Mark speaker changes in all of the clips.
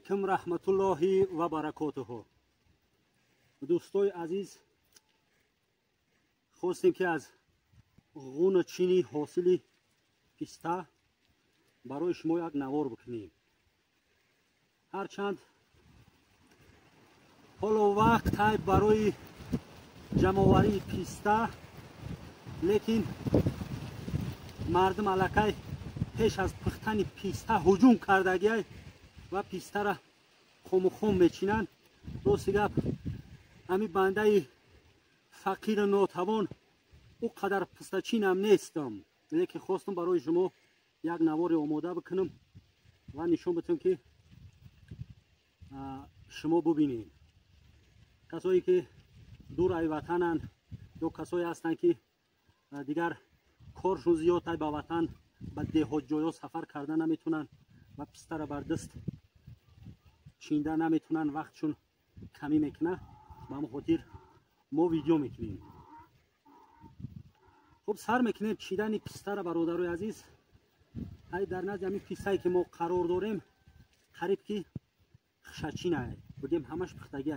Speaker 1: علیکم رحمت الله و برکاته. دوستای عزیز، خواستیم که از غون چینی حاصل پیستا برای شما یک نوار بکنیم. هرچند حالا وقت های برای جمع‌آوری پیستا، لیکن مردم الکی پیش از پختن پیستا هجوم کردگی و پیستا را خم و خم میچینند. راست گپ امی بنده فقیر ناتوان او قدر پستا چینم نیستم، لیکن خواستم برای شما یک نوار آماده بکنم و نشون بدم که شما ببینید. کسایی که دور از وطنند یا کسایی هستند که دیگر کارشون زیاد به وطن به دهات جایا سفر کردن نمیتونن و پیستا را بر دست چینده نمیتونن، وقتشون کمی میکنه، به همون خاطر ما ویدیو میکنیم. خب سر میکنیم چیدن پیستا را. برادرای عزیز، در نزد همین پیستایی که ما قرار داریم قریب که خشچینه بگیم همش پختگی.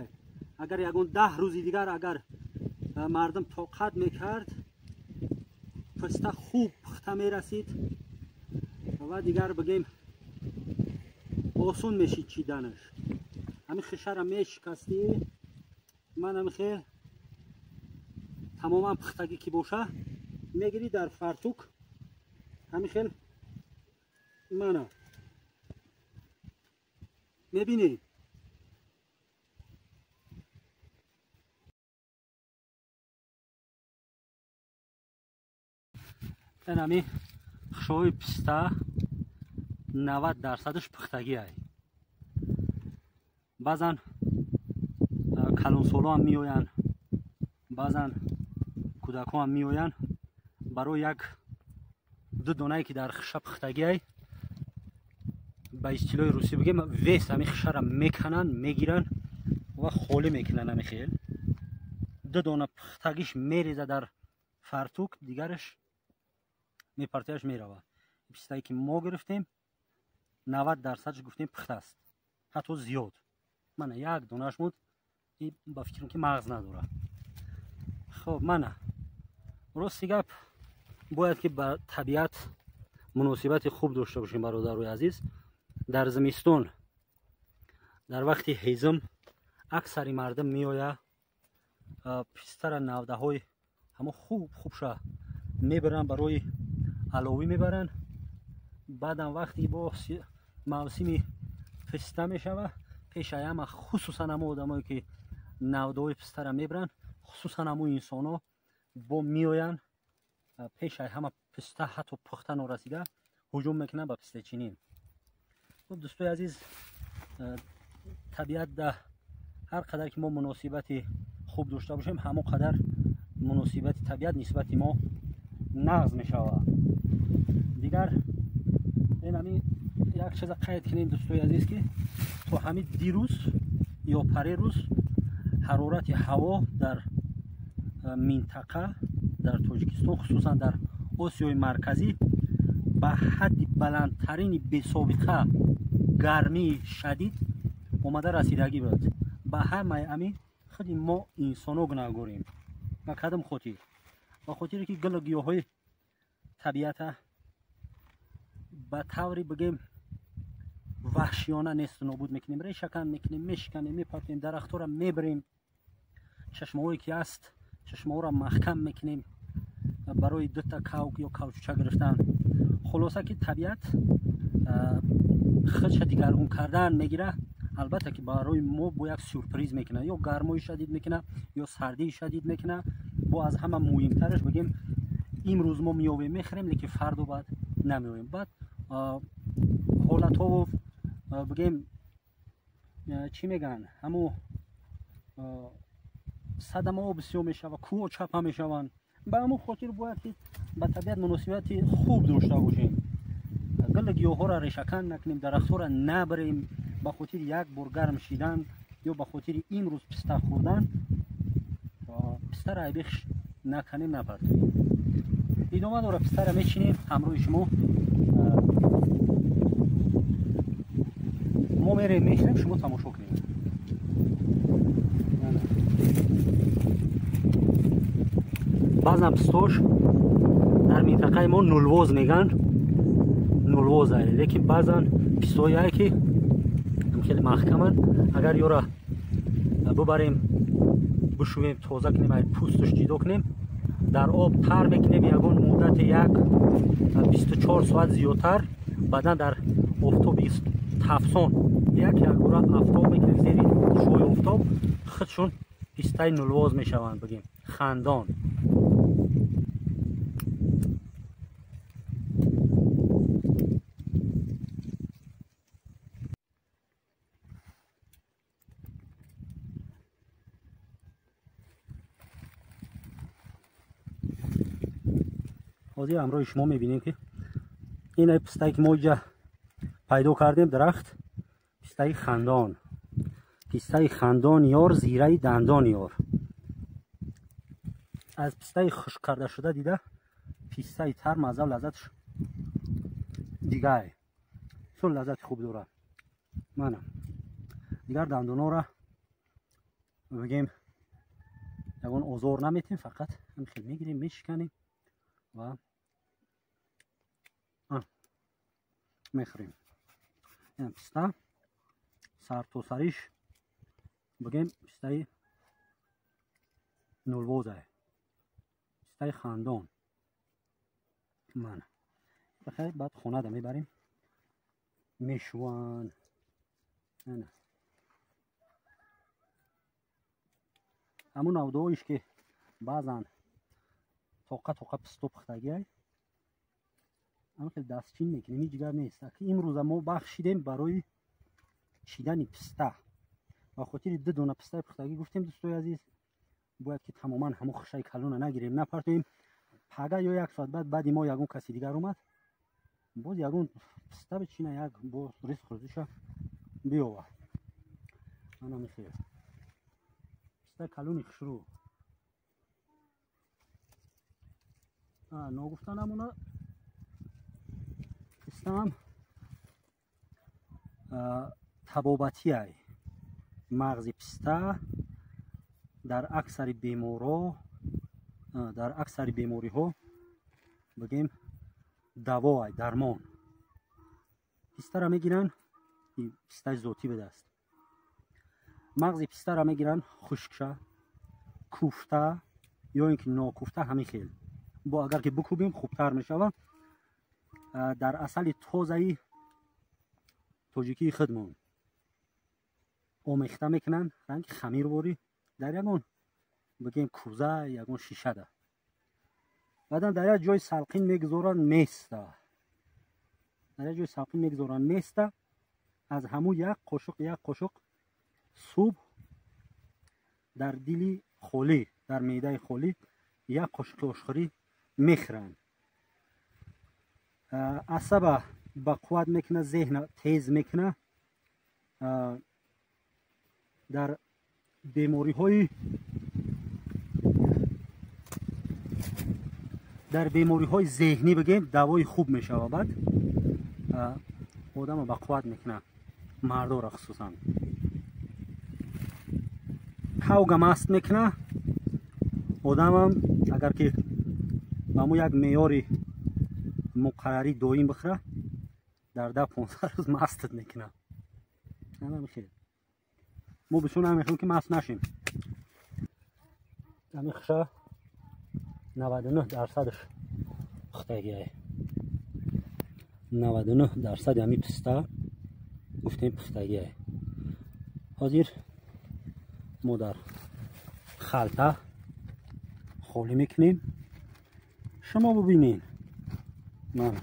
Speaker 1: اگر یگان 10 روزی دیگر اگر مردم طاقت میکرد پیستا خوب پخته میرسید و دیگر بگیم آسون میشید چیدنش. همین خشه را میشکستی، من همین خیلی تماما پختگی که باشه میگیری در فرتوک، همین خیلی منو میبینی. این همین خشای پیستا 90% پختگی هست. بعضن کلانسالا هم میآیند، بعضن کودک ها هم میآیند برای یک دو دانه که در خشه پختگی هست به اصطلاح روسی بگیم ویست، همین خشه را میکنن میگیرن و خالی میکنن. همین خیل دو دانه پختگیش میریزه در فرتوک، دیگرش میپرتیش میروه. پیستایی که ما گرفتیم 90% گفتیم پخته است، حتی زیاد. من یک دانهش بود این با فکرم که مغز نداره. خب من راستی گپ باید که با طبیعت مناسبت خوب داشته باشیم برادرای عزیز. در زمستان در وقت هیزم اکثر مردم میآیه پیستا را نوده های همه خوبشه میبرن، برای علاوی میبرن. بعدم وقتی با موسم پیستا میشوه پیش همه، خصوصا همه آدمایی که نوده های پیستا را میبرن، خصوصا همه انسان ها با میآیند پیش همه پیستا حتی پخته نرسیده هجوم میکنن به پیستا چینی. خب دوستای عزیز، طبیعت ده هر قدر که ما مناسبت خوب داشته باشیم همون قدر مناسبت طبیعت نسبت ما نقض میشوه. دیگر این همین یک چیز قید کنیم دوستای عزیز که تو همین دیروز یا پریروز حرارت هوا در منطقه در تاجیکستان، خصوصا در آسیای مرکزی، به حد بلندترین بی سابقه گرمی شدید اومده رسیدگی بود. به همه همین خود ما انسان ها گناهگاریم. و کدام خاطر؟ به خاطری که گل و گیاهای طبیعت به طوری بگیم وحشیانه نیست نابود میکنیم، ریشکن میکنیم، میشکنیم، میپرتیم، درختها را میبریم، چشمهایی که هست چشمه را محکم میکنیم برای دو تا کوک یا کوچوچه گرفتن. خلاصه که طبیعت خودش دیگرگون کردن میگیره. البته که برای ما با یک سورپریز میکنه، یا گرمای شدید میکنه یا سردی شدید میکنه. با از همه مهمترش بگیم امروز ما میوه میخریم لیکن فردا بعد نمیویم. بعد حالت ها بگیم چی میگن همو صدمه ها بسیار میشه و کوه چپ میشوند. به همون خاطر باید که به طبیعت مناسبت خوب داشته باشیم. گل گیاه ها را ریشه‌کن نکنیم، درخت ها را نبریم به خاطر یک بار گرم شیدن یا به خاطر امروز پیستا خوردن. پیستا را بخش نکنیم، نپرتیم. ادامه داره. پیستا را میچینیم همراه شما. ما میریم میشنیم شما تماشا کنید. بعضا پستاش در منطقه ما نولواز میگن، نولواز است، لیکن بعضا پستایی که خیلی محکمن، اگر یورا ببریم بشویم تازه کنیم پوستش جدا کنیم در آب تر میکنیم یگون مدت یک 24 ساعت زیادتر، بعدا در آفتاب تفسان یک گوره آفتاب میکنیم زیر شوی آفتاب خودشون پستای نولواز میشوند، بگیم خندان. حاضر همراه شما میبینیم که این پستایی که ما اینجا پیدا کردیم درخت پستای خندان، پستای خندان یار زیره دندان یار. از پستای خشک کرده شده دیده پستای تر مزه و لذتش دیگه چون لذت خوب داره. منم دیگر دندان ها را بگیم یکون آزار نمیتیم، فقط همین میگیریم میشکنیم و میخوریم. این پسته سر تو سریش بگیم پستای نولواز است، پستای خندان. من بخیر بعد خونه ده میبریم میشوان. نه همون نودهایش که بعضا توقع پستو پختگی است، اما خیلی دستچین میکنیم، این جگر نیست. این روز ما بخشیدیم برای چیدن پسته و خاطر دو دونه پسته پختگی گفتیم دوستای عزیز باید که تماما همون خشای کلون نگیریم نپرتیم پگه یا یک ساعت بعد ما یگون کسی دیگر اومد باز یگون پسته بچینه یک باز ریز خورزیش بیاورد. انا میخیر پسته کلونی خشرو نگفتن همونه پسته تبابتی های مغز پسته در اکثر بیماری ها بگیم دوا های درمان. پسته را میگیرن پسته ذاتی به دست، مغز پسته را میگیرن خشکشه کوفته یا اینکه ناکوفته همین خیل با اگر که بکوبیم خوبتر میشود. در اصل تازه توجیکی خودمون آمیخته میکنن رنگ خمیر باری در یکون بگیم کوزه یکون شیشه ده، بعدا در یک جای سلقین میگذارن میسته، در یک جای سلقین میگذارن میسته. از همون یک قاشق صبح در دلی خالی در معده خالی یک قاشق آشخوری میخورن. عصب با قوت میکنه، ذهن تیز میکنه، در بیماری های ذهنی بگیم دوای خوب میشه و بعد آدم با قوت میکنه، مردا را خصوصا کوگ مست میکنه. آدم هم اگر که با یک معیار مقرری دایم بخوره در 15 روز مستت میکنه. ما بسون هم میخویم که مست نشیم. همین خشه 99% پختگی های 99% همین پسته گفتیم پختگی های. حاضر ما در خلطه خالی میکنیم. شما ببینین من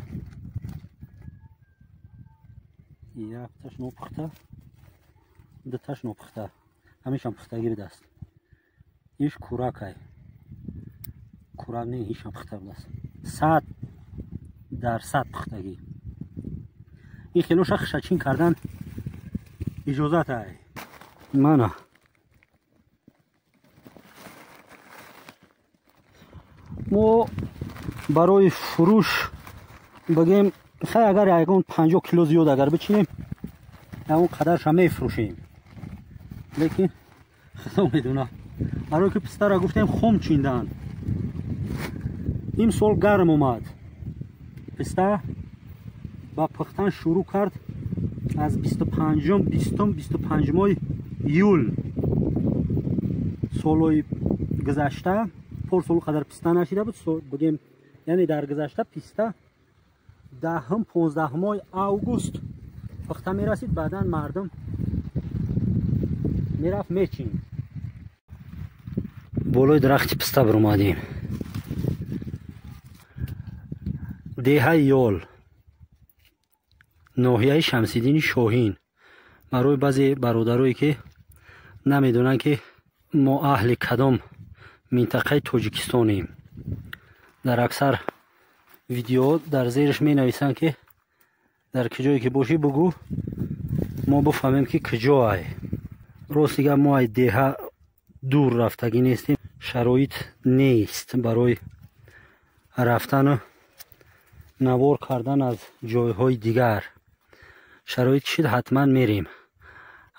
Speaker 1: یک تاش نو پخته دو تاش نو پخته همیشه هم پختگی به دست. ایش کوراک های کوراک نه ایش هم پخته به دست 100% پختگی. این خیلوش خشچین کردن اجازت های منه. ما برای فروش بگیم خیلی اگر یکون 50 کیلو زیاد اگر بچینیم اون قدرش هم میفروشیم، لیکن خدا میدونه. برای که پسته را گفتیم خم چیندن. این سال گرم اومد، پسته با پختن شروع کرد از 25 یول سالوی گذشته. پارسال قدر پسته نشیده بود بگیم، یعنی در گذشته پسته 10-15 اوگوست پخته میرسید، بعدا مردم میرفت میچین. بالای درخت پسته بر اومدیم. دهه یال ناحیه شمس‌الدین شاهین. برای بعضی برادرایی که نمیدونن که ما اهل کدام منطقه تاجیکستانیم، در اکثر ویدیو در زیرش می نویسن که در کجایی که باشی بگو ما بفهمیم که کجای. راست دیگه ما از دهه دور رفتگی نیستیم، شرایط نیست برای رفتن و نوار کردن از جایهای دیگر. شرایط شد حتما میریم.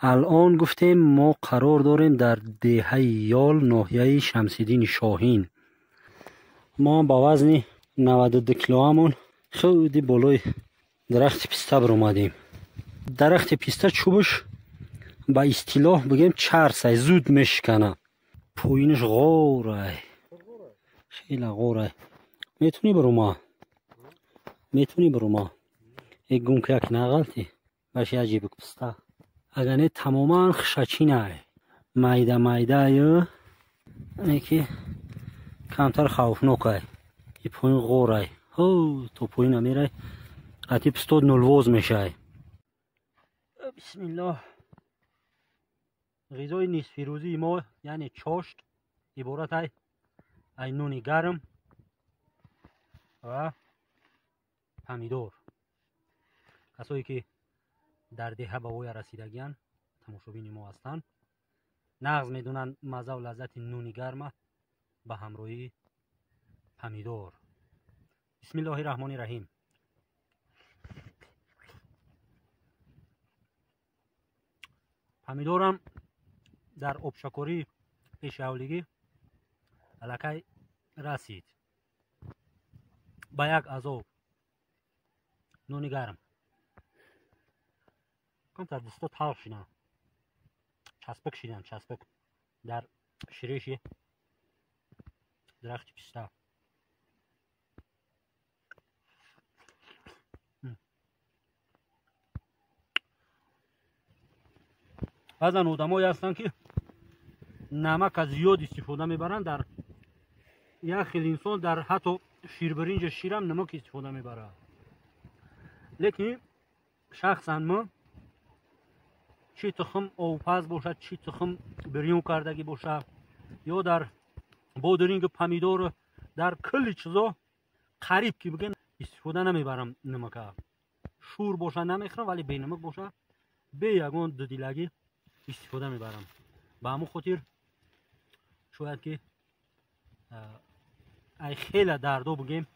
Speaker 1: الان گفتیم ما قرار داریم در دهه یال ناحیه شمس‌الدین شاهین. ما با وزن 92 کیلومون خیلی بالای درخت پسته بر اومدیم. درخت پسته چوبش با اصطلاح بگیم چرسه، زود میشکنه. پوینش غوره، خیلی غوره. میتونی برو ما یک گم که یک نغلطی باشی عجیب پسته. اگر نه تماما خشچینه میده یا یکی کمتر خوفناکه. این پوین غوره، تو پوین میره قطعی پستاد نلواز میشه. بسم الله. غذای نصف روزی ما یعنی چاشت عبارت از نون گرم و پمیدور. کسایی که در دهه به وی رسیدگیان تماشابین ما هستند نغز میدونن مزه و لذت نون گرم به همراهی پمیدور. بسم الله الرحمن الرحیم. پمیدورم در آبشکاری پیش اولگی الکی رسید با یک عذاب نون گرم کمتر دستا تلخ شدن، چسبک در شیرش درخت پسته. بعضن آدمایی هستن که نمک از زیاد استفاده میبرن. در یک خیلی انسان در حتی شیربرنج شیرم نمک استفاده میبره، لیکن شخصا ما چی تخم آوپز باشد، چی تخم بریون کردگی باشد یا در بادرینگ پمیدور، در کلی چیزا قریب که بگن استفاده نمیبرم. نمک شور باشه نمیخورم، ولی بی نمک باشه به یگان دودیلگی استفاده میبرم. به همون خاطر شاید که ای خیلی دردو بگیم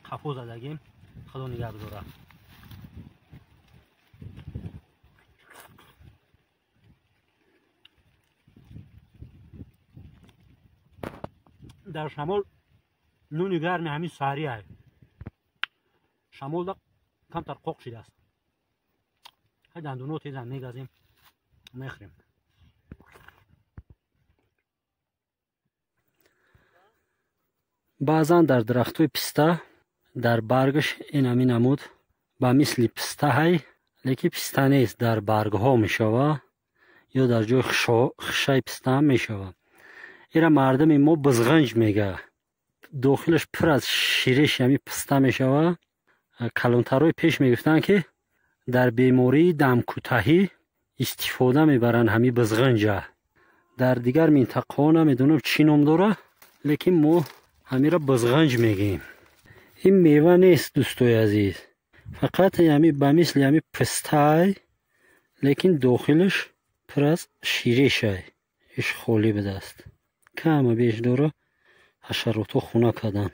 Speaker 1: خفا زدگیم. خدا نگه بداره. در شمال نون گرم همین سحری است. شمال دا کمتر قوق شده است. های دندونو تیزن میگذیم میخوریم. بعضا در درختوی پسته در برگش این همین نمود با مثل پسته های، لیکن پسته نیست، در برگ ها می شود یا در جای خشای پسته هم می شود. ایرا مردم ما بزغنج میگه. داخلش پر از شیرش همی پسته می شود. کلانترهای پیش می گفتن که در بیماری دم کوتاهی استفاده میبرن همی بزغنجه. در دیگر منطقه ها نمیدونم چی نام داره، لیکن ما همی را بزغنج میگیم. این میوه نیست دوستای عزیز، فقط همی به مثل همی پسته، لیکن داخلش پر از شیرش های. ایش خالی به دست کم بیش داره حشراتو خونه کردن.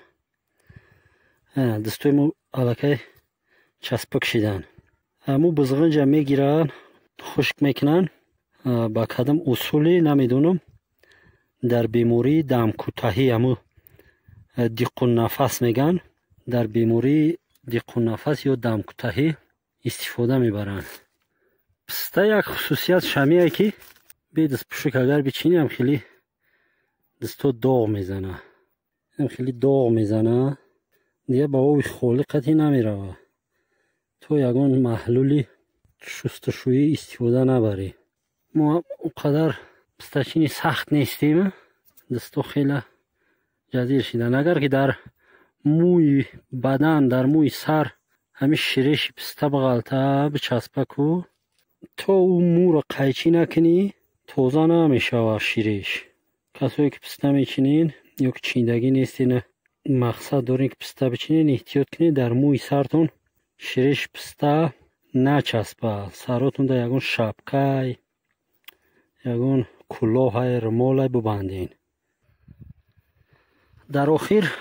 Speaker 1: دستای ما الکی چسبک شدن. همو بزغنج میگیرن خشک میکنن. با کدام اصولی نمیدونم. در بیماری دم کوتاهی همو دیق نفس میگن. در بیماری دیق نفس یا دم کوتاهی استفاده میبرن. پسته یک خصوصیت شمیه که به دست پشک اگر بچینی هم خیلی دستو داغ میزنه. هم خیلی داغ میزنه. دیگه با اوی خالی قطعی نمیره. تو یگان محلولی شستشویی استفاده نبری. ما اونقدر پستچینی سخت نیستیم. دستو خیلی جزیر شدن. اگر که در موی بدن، در موی سر همین شیرش پسته بغلطه بچسبه کو، تا اون مو رو قیچی نکنی تازه نمیشه شیرش. کسایی که پسته میچینین یا که چیندگی نیستین مقصد دارین که پسته بچینین، احتیاط کنین در موی سرتون شیرش پسته نچسبه. سراتون در یگون شبکه یگون کلاه رمال ببندین. در آخر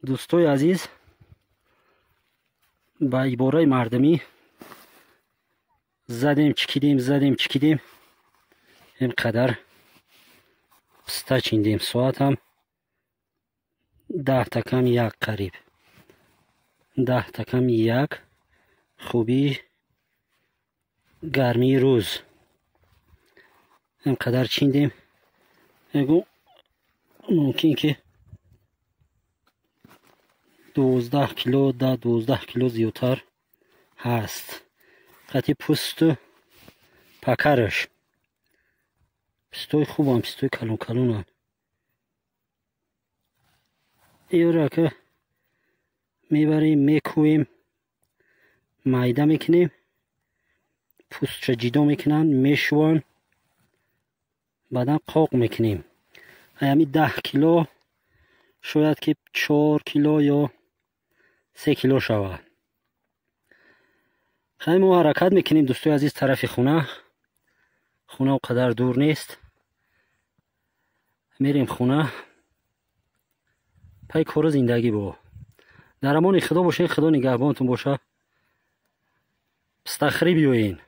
Speaker 1: دوستای عزیز، با عباره مردمی زدیم چکیدیم اینقدر پسته چیندیم. ساعت هم 10 تا کم یک قریب 10 تا کم یک. خوبی گرمی روز اینقدر چیندیم. اگه ممکن که 12 کیلو 12 کیلو زیادتر هست. قطعی پوست و پکرش پستوی خوب هم، پستوی کلون کلون هم. این را که میبریم میکویم میده میکنیم، پوست را جدا میکنن میشوان، بعدا قاق میکنیم. همین 10 کیلو شاید که 4 کیلو یا 3 کیلو شود. خیلی ما حرکت میکنیم دوستای عزیز طرف خونه و قدر دور نیست. میریم خونه پای کار زندگی با. در امان خدا باشین. خدا نگهبانتون باشه. پستخری بیوین.